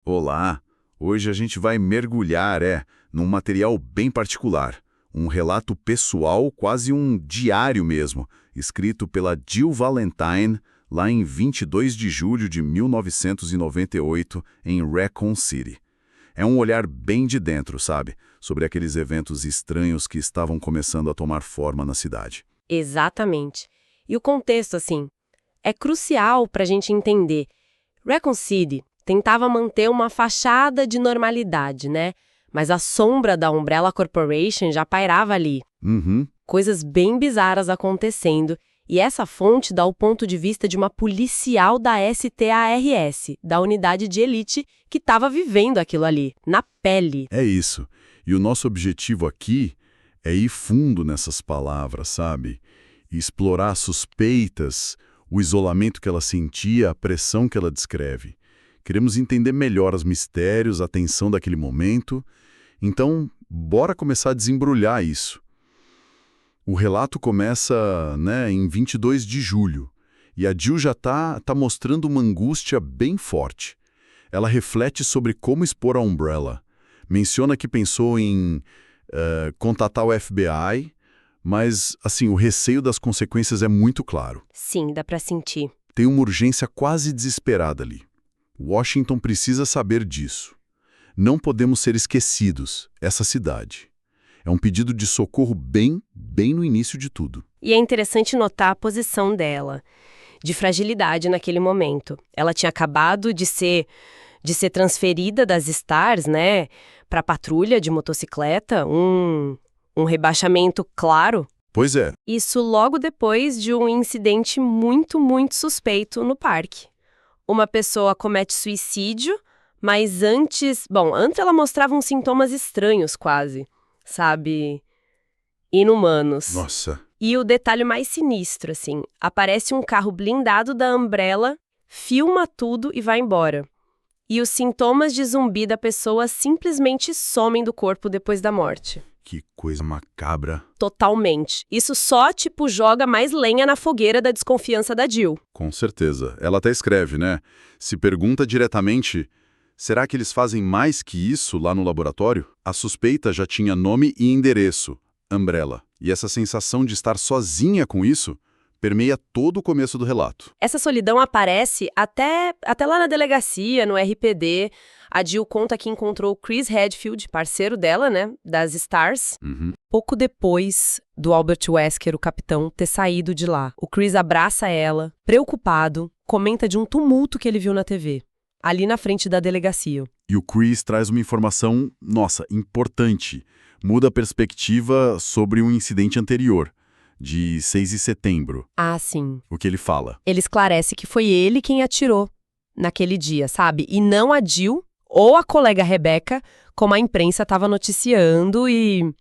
Olá! Hoje a gente vai mergulhar, num material bem particular. Um relato pessoal, quase um diário mesmo, escrito pela Jill Valentine, lá em 22 de julho de 1998, em Raccoon City. É um olhar bem de dentro, sabe? Sobre aqueles eventos estranhos que estavam começando a tomar forma na cidade. Exatamente. E o contexto, assim, é crucial para a gente entender. Raccoon City tentava manter uma fachada de normalidade, né? Mas a sombra da Umbrella Corporation já pairava ali. Uhum. Coisas bem bizarras acontecendo. E essa fonte dá o ponto de vista de uma policial da STARS, da unidade de elite, que estava vivendo aquilo ali, na pele. É isso. E o nosso objetivo aqui é ir fundo nessas palavras, sabe? E explorar as suspeitas, o isolamento que ela sentia, a pressão que ela descreve. Queremos entender melhor os mistérios, a tensão daquele momento. Então, bora começar a desembrulhar isso. O relato começa, em 22 de julho. E a Jill já tá mostrando uma angústia bem forte. Ela reflete sobre como expor a Umbrella. Menciona que pensou em contatar o FBI, mas, assim, o receio das consequências é muito claro. Sim, dá para sentir. Tem uma urgência quase desesperada ali. Washington precisa saber disso. Não podemos ser esquecidos, essa cidade. É um pedido de socorro bem no início de tudo. E é interessante notar a posição dela, de fragilidade naquele momento. Ela tinha acabado de ser transferida das Stars, né, para a patrulha de motocicleta, um rebaixamento claro. Pois é. Isso logo depois de um incidente muito suspeito no parque. Uma pessoa comete suicídio, mas antes ela mostrava uns sintomas estranhos quase, sabe? Inumanos. Nossa. E o detalhe mais sinistro, assim, aparece um carro blindado da Umbrella, filma tudo e vai embora. E os sintomas de zumbi da pessoa simplesmente somem do corpo depois da morte. Que coisa macabra. Totalmente. Isso só, joga mais lenha na fogueira da desconfiança da Jill. Com certeza. Ela até escreve, né? Se pergunta diretamente, será que eles fazem mais que isso lá no laboratório? A suspeita já tinha nome e endereço, Umbrella. E essa sensação de estar sozinha com isso permeia todo o começo do relato. Essa solidão aparece até lá na delegacia, no RPD. A Jill conta que encontrou o Chris Redfield, parceiro dela, né, das Stars, pouco depois do Albert Wesker, o capitão, ter saído de lá. O Chris abraça ela, preocupado, comenta de um tumulto que ele viu na TV, ali na frente da delegacia. E o Chris traz uma informação, importante. Muda a perspectiva sobre um incidente anterior, de 6 de setembro. Ah, sim. O que ele fala? Ele esclarece que foi ele quem atirou naquele dia, sabe? E não a Jill ou a colega Rebecca, como a imprensa estava noticiando e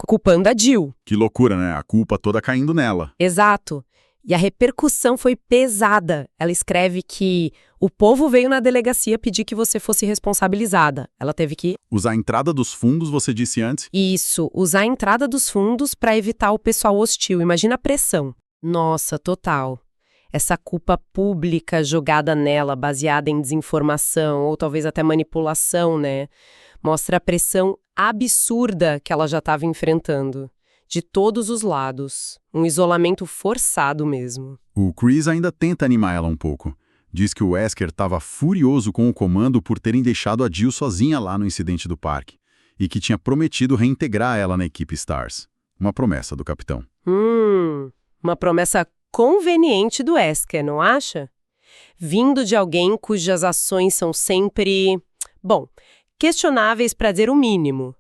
culpando a Jill. Que loucura, né? A culpa toda caindo nela. Exato. E a repercussão foi pesada. Ela escreve que o povo veio na delegacia pedir que você fosse responsabilizada. Ela teve que... Usar a entrada dos fundos, você disse antes? Isso, usar a entrada dos fundos para evitar o pessoal hostil. Imagina a pressão. Nossa, total. Essa culpa pública jogada nela, baseada em desinformação ou talvez até manipulação, né? Mostra a pressão absurda que ela já estava enfrentando. De todos os lados. Um isolamento forçado mesmo. O Chris ainda tenta animar ela um pouco. Diz que o Wesker estava furioso com o comando por terem deixado a Jill sozinha lá no incidente do parque. E que tinha prometido reintegrar ela na equipe Stars. Uma promessa do capitão. Uma promessa conveniente do Wesker, não acha? Vindo de alguém cujas ações são sempre, questionáveis para dizer o mínimo.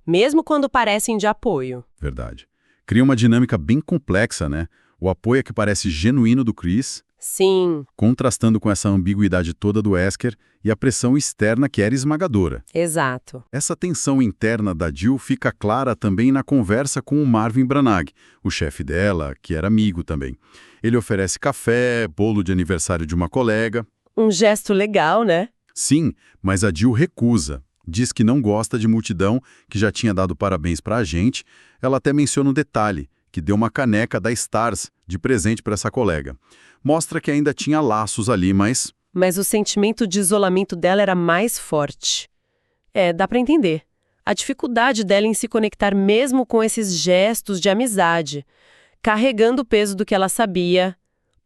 Mesmo quando parecem de apoio. Verdade. Cria uma dinâmica bem complexa, né? O apoio que parece genuíno do Chris, Sim. contrastando com essa ambiguidade toda do Wesker e a pressão externa que era esmagadora. Exato. Essa tensão interna da Jill fica clara também na conversa com o Marvin Branagh, o chefe dela, que era amigo também. Ele oferece café, bolo de aniversário de uma colega. Um gesto legal, né? Sim, mas a Jill recusa. Diz que não gosta de multidão, que já tinha dado parabéns para a gente. Ela até menciona um detalhe, que deu uma caneca da Stars de presente para essa colega. Mostra que ainda tinha laços ali, mas mas o sentimento de isolamento dela era mais forte. Dá pra entender. A dificuldade dela em se conectar mesmo com esses gestos de amizade, carregando o peso do que ela sabia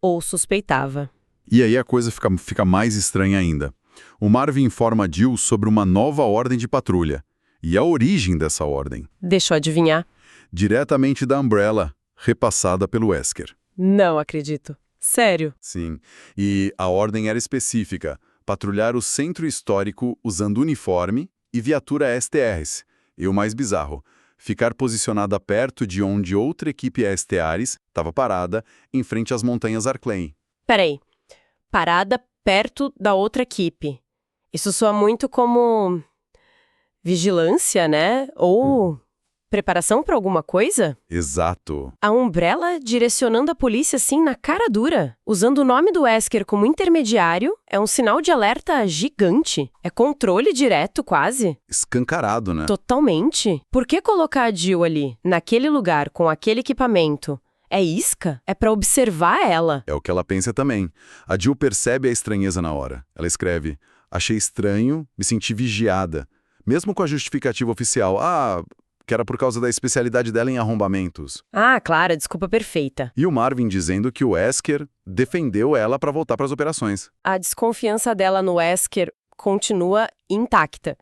ou suspeitava. E aí a coisa fica mais estranha ainda. O Marvin informa a Jill sobre uma nova ordem de patrulha. E a origem dessa ordem? Deixa eu adivinhar. Diretamente da Umbrella, repassada pelo Wesker. Não acredito. Sério? Sim. E a ordem era específica: patrulhar o centro histórico usando uniforme e viatura STRs. E o mais bizarro, ficar posicionada perto de onde outra equipe STRs estava parada, em frente às montanhas Arclay. Peraí. Parada perto da outra equipe. Isso soa muito como vigilância, né? Ou preparação para alguma coisa? Exato. A Umbrella direcionando a polícia assim na cara dura, usando o nome do Wesker como intermediário, é um sinal de alerta gigante. É controle direto, quase. Escancarado, né? Totalmente. Por que colocar a Jill ali, naquele lugar, com aquele equipamento? É isca? É pra observar ela. É o que ela pensa também. A Jill percebe a estranheza na hora. Ela escreve: achei estranho, me senti vigiada. Mesmo com a justificativa oficial, que era por causa da especialidade dela em arrombamentos. Ah, claro, a desculpa perfeita. E o Marvin dizendo que o Wesker defendeu ela para voltar para as operações. A desconfiança dela no Wesker continua intacta.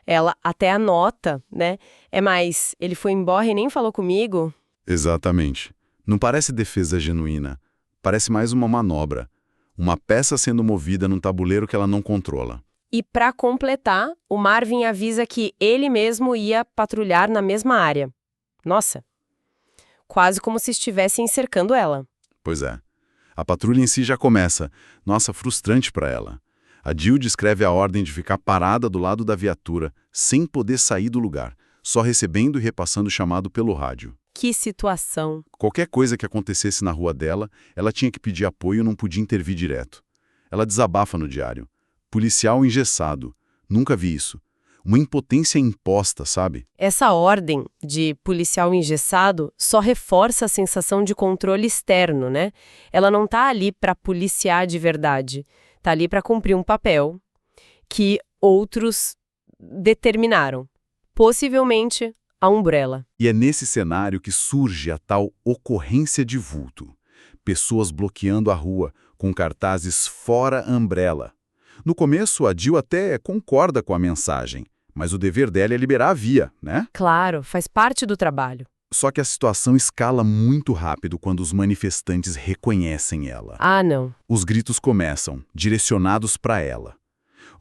Ela até anota, né? Mas ele foi embora e nem falou comigo? Exatamente. Não parece defesa genuína. Parece mais uma manobra. Uma peça sendo movida num tabuleiro que ela não controla. E para completar, o Marvin avisa que ele mesmo ia patrulhar na mesma área. Nossa, quase como se estivessem cercando ela. Pois é. A patrulha em si já começa. Nossa, frustrante para ela. A Jill descreve a ordem de ficar parada do lado da viatura, sem poder sair do lugar, só recebendo e repassando o chamado pelo rádio. Que situação. Qualquer coisa que acontecesse na rua dela, ela tinha que pedir apoio e não podia intervir direto. Ela desabafa no diário. Policial engessado. Nunca vi isso. Uma impotência imposta, sabe? Essa ordem de policial engessado só reforça a sensação de controle externo, né? Ela não tá ali para policiar de verdade. Tá ali para cumprir um papel que outros determinaram. Possivelmente a Umbrella. E é nesse cenário que surge a tal ocorrência de vulto. Pessoas bloqueando a rua, com cartazes fora Umbrella. No começo, a Jill até concorda com a mensagem, mas o dever dela é liberar a via, né? Claro, faz parte do trabalho. Só que a situação escala muito rápido quando os manifestantes reconhecem ela. Ah, não. Os gritos começam, direcionados para ela.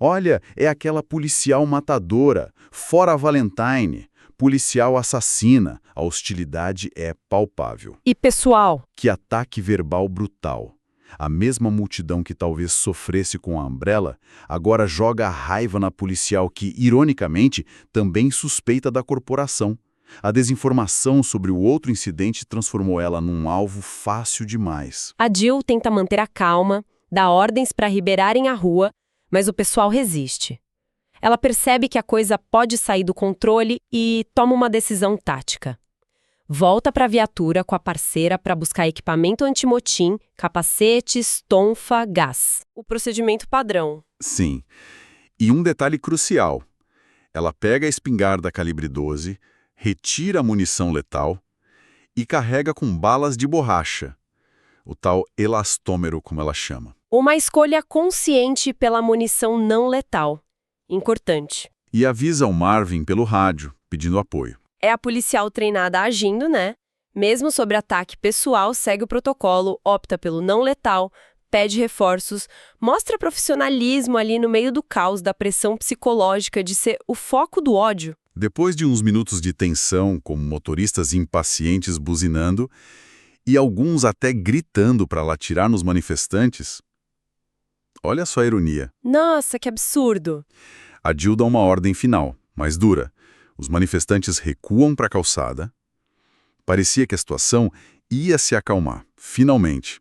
Olha, é aquela policial matadora, fora a Valentine, policial assassina, a hostilidade é palpável. E pessoal? Que ataque verbal brutal. A mesma multidão que talvez sofresse com a Umbrella, agora joga a raiva na policial que, ironicamente, também suspeita da corporação. A desinformação sobre o outro incidente transformou ela num alvo fácil demais. A Jill tenta manter a calma, dá ordens para liberarem a rua, mas o pessoal resiste. Ela percebe que a coisa pode sair do controle e toma uma decisão tática. Volta para a viatura com a parceira para buscar equipamento antimotim, capacetes, tonfa, gás. O procedimento padrão. Sim. E um detalhe crucial. Ela pega a espingarda calibre 12, retira a munição letal e carrega com balas de borracha. O tal elastômero, como ela chama. Uma escolha consciente pela munição não letal. Importante. E avisa o Marvin pelo rádio, pedindo apoio. É a policial treinada agindo, né? Mesmo sobre ataque pessoal, segue o protocolo, opta pelo não letal, pede reforços, mostra profissionalismo ali no meio do caos da pressão psicológica de ser o foco do ódio. Depois de uns minutos de tensão, com motoristas impacientes buzinando e alguns até gritando para ela atirar nos manifestantes, olha só a ironia. Nossa, que absurdo! A Jill dá uma ordem final, mais dura. Os manifestantes recuam para a calçada. Parecia que a situação ia se acalmar, finalmente.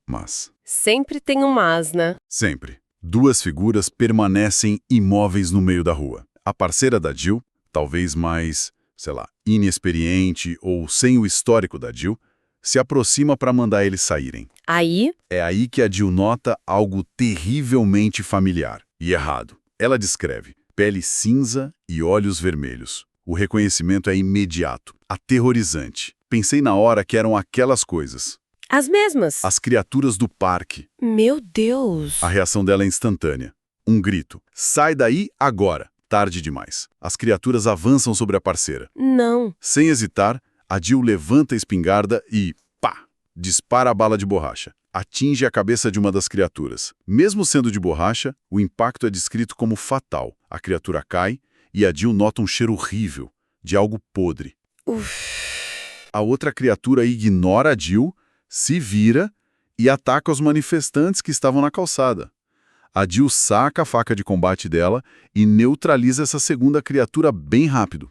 Mas... sempre tem um mas, né? Sempre. Duas figuras permanecem imóveis no meio da rua. A parceira da Jill, talvez mais, inexperiente ou sem o histórico da Jill, se aproxima para mandar eles saírem. Aí, É aí que a Jill nota algo terrivelmente familiar e errado. Ela descreve pele cinza e olhos vermelhos. O reconhecimento é imediato, aterrorizante. Pensei na hora que eram aquelas coisas. as mesmas. As criaturas do parque. Meu Deus. A reação dela é instantânea. Um grito. Sai daí agora. Tarde demais. As criaturas avançam sobre a parceira. Não. Sem hesitar, a Jill levanta a espingarda e, pá, dispara a bala de borracha. Atinge a cabeça de uma das criaturas. Mesmo sendo de borracha, o impacto é descrito como fatal. A criatura cai e a Jill nota um cheiro horrível, de algo podre. A outra criatura ignora a Jill, se vira e ataca os manifestantes que estavam na calçada. A Jill saca a faca de combate dela e neutraliza essa segunda criatura bem rápido.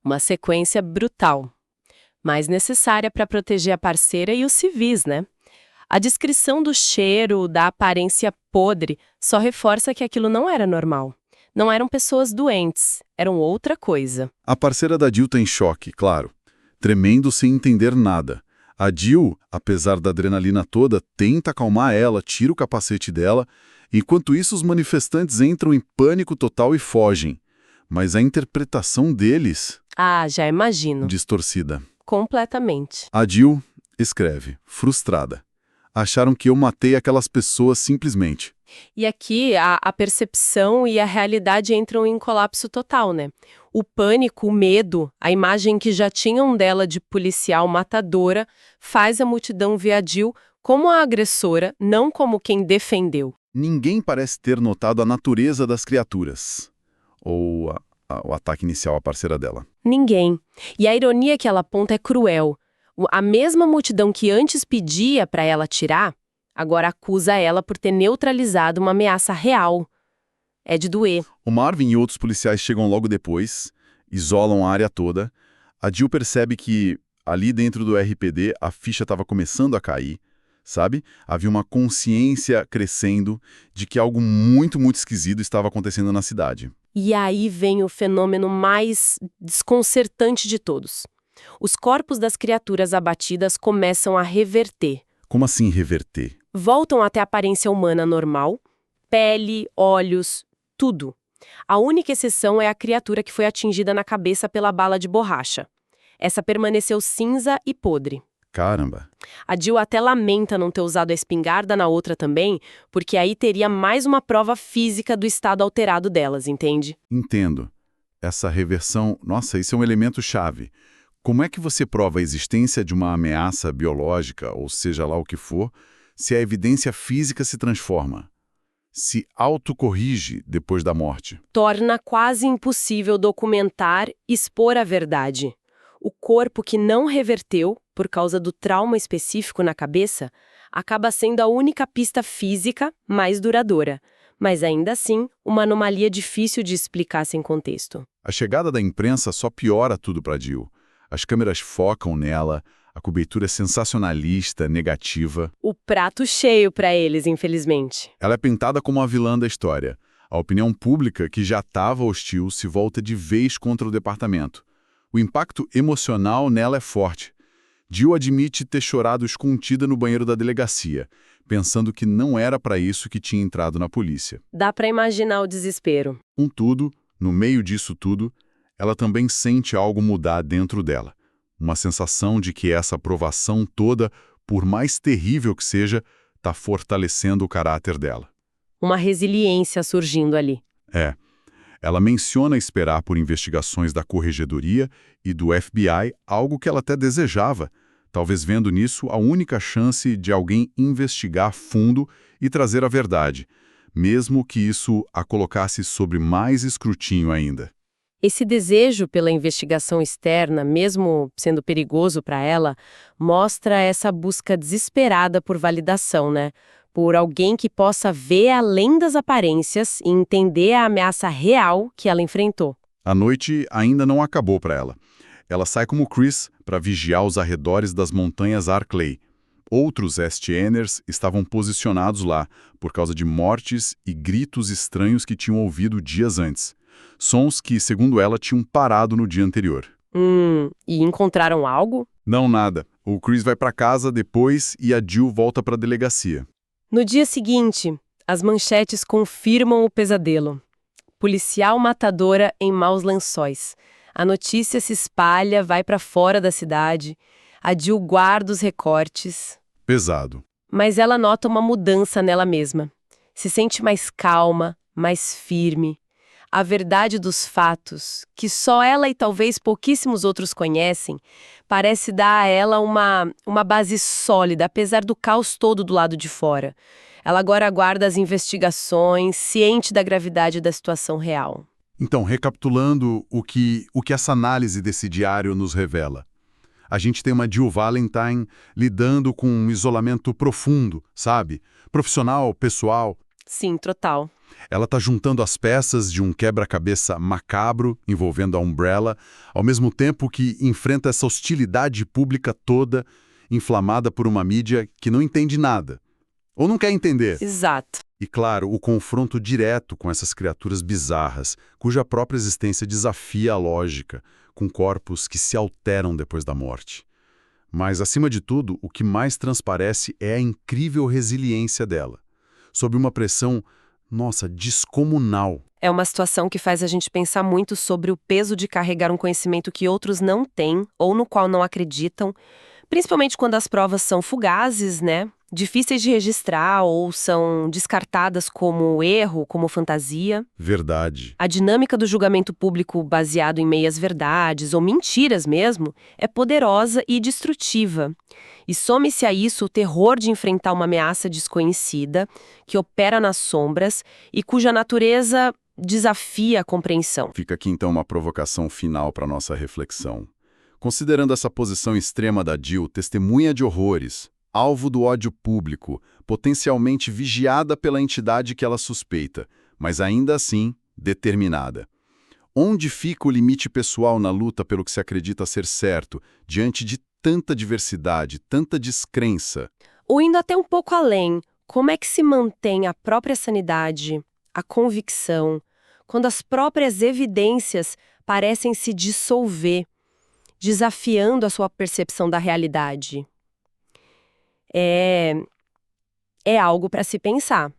Uma sequência brutal, mas necessária para proteger a parceira e os civis, né? A descrição do cheiro, da aparência podre, só reforça que aquilo não era normal. Não eram pessoas doentes, eram outra coisa. A parceira da Jill tá em choque, claro, tremendo sem entender nada. A Jill, apesar da adrenalina toda, tenta acalmar ela, tira o capacete dela. Enquanto isso, os manifestantes entram em pânico total e fogem. Mas a interpretação deles... Ah, já imagino. distorcida. Completamente. A Jill escreve, frustrada. Acharam que eu matei aquelas pessoas simplesmente. E aqui a percepção e a realidade entram em colapso total, né? O pânico, o medo, a imagem que já tinham dela de policial matadora faz a multidão ver a Jill como a agressora, não como quem defendeu. Ninguém parece ter notado a natureza das criaturas. Ou o ataque inicial à parceira dela. Ninguém. E a ironia que ela aponta é cruel. A mesma multidão que antes pedia para ela atirar, agora acusa ela por ter neutralizado uma ameaça real. É de doer. O Marvin e outros policiais chegam logo depois, isolam a área toda. A Jill percebe que, ali dentro do RPD, a ficha estava começando a cair, sabe? Havia uma consciência crescendo de que algo muito, muito esquisito estava acontecendo na cidade. E aí vem o fenômeno mais desconcertante de todos. Os corpos das criaturas abatidas começam a reverter. Como assim reverter? Voltam até a aparência humana normal, pele, olhos, tudo. A única exceção é a criatura que foi atingida na cabeça pela bala de borracha. Essa permaneceu cinza e podre. Caramba! A Jill até lamenta não ter usado a espingarda na outra também, porque aí teria mais uma prova física do estado alterado delas, entende? Entendo. Essa reversão, nossa, isso é um elemento chave. Como é que você prova a existência de uma ameaça biológica, ou seja lá o que for, se a evidência física se transforma? Se autocorrige depois da morte? Torna quase impossível documentar e expor a verdade. O corpo que não reverteu, por causa do trauma específico na cabeça, acaba sendo a única pista física mais duradoura. Mas ainda assim, uma anomalia difícil de explicar sem contexto. A chegada da imprensa só piora tudo para Jill. As câmeras focam nela, a cobertura é sensacionalista, negativa. O prato cheio para eles, infelizmente. Ela é pintada como a vilã da história. A opinião pública, que já estava hostil, se volta de vez contra o departamento. O impacto emocional nela é forte. Jill admite ter chorado escondida no banheiro da delegacia, pensando que não era para isso que tinha entrado na polícia. Dá para imaginar o desespero. Contudo, no meio disso tudo, ela também sente algo mudar dentro dela. Uma sensação de que essa provação toda, por mais terrível que seja, está fortalecendo o caráter dela. Uma resiliência surgindo ali. É. Ela menciona esperar por investigações da Corregedoria e do FBI, algo que ela até desejava, talvez vendo nisso a única chance de alguém investigar a fundo e trazer a verdade, mesmo que isso a colocasse sob mais escrutínio ainda. Esse desejo pela investigação externa, mesmo sendo perigoso para ela, mostra essa busca desesperada por validação, né? Por alguém que possa ver além das aparências e entender a ameaça real que ela enfrentou. A noite ainda não acabou para ela. Ela sai como Chris para vigiar os arredores das montanhas Arklay. Outros STNers estavam posicionados lá por causa de mortes e gritos estranhos que tinham ouvido dias antes. Sons que, segundo ela, tinham parado no dia anterior. E encontraram algo? Não nada. O Chris vai para casa depois e a Jill volta para a delegacia. No dia seguinte, as manchetes confirmam o pesadelo. Policial matadora em maus lençóis. A notícia se espalha, vai para fora da cidade. A Jill guarda os recortes. Pesado. Mas ela nota uma mudança nela mesma. Se sente mais calma, mais firme. A verdade dos fatos, que só ela e talvez pouquíssimos outros conhecem, parece dar a ela uma base sólida, apesar do caos todo do lado de fora. Ela agora aguarda as investigações, ciente da gravidade da situação real. Então, recapitulando o que essa análise desse diário nos revela. A gente tem uma Jill Valentine lidando com um isolamento profundo, sabe? Profissional, pessoal. Sim, total. Ela está juntando as peças de um quebra-cabeça macabro envolvendo a Umbrella, ao mesmo tempo que enfrenta essa hostilidade pública toda, inflamada por uma mídia que não entende nada. Ou não quer entender. Exato. E, claro, o confronto direto com essas criaturas bizarras, cuja própria existência desafia a lógica, com corpos que se alteram depois da morte. Mas, acima de tudo, o que mais transparece é a incrível resiliência dela. Sob uma pressão, nossa, descomunal. É uma situação que faz a gente pensar muito sobre o peso de carregar um conhecimento que outros não têm ou no qual não acreditam, principalmente quando as provas são fugazes, né? Difíceis de registrar ou são descartadas como erro, como fantasia. Verdade. A dinâmica do julgamento público baseado em meias-verdades ou mentiras mesmo é poderosa e destrutiva. E some-se a isso o terror de enfrentar uma ameaça desconhecida, que opera nas sombras e cuja natureza desafia a compreensão. Fica aqui então uma provocação final para nossa reflexão. Considerando essa posição extrema da Jill, testemunha de horrores, alvo do ódio público, potencialmente vigiada pela entidade que ela suspeita, mas ainda assim determinada. Onde fica o limite pessoal na luta pelo que se acredita ser certo, diante de tanta diversidade, tanta descrença? Ou indo até um pouco além, como é que se mantém a própria sanidade, a convicção, quando as próprias evidências parecem se dissolver, desafiando a sua percepção da realidade? É algo para se pensar.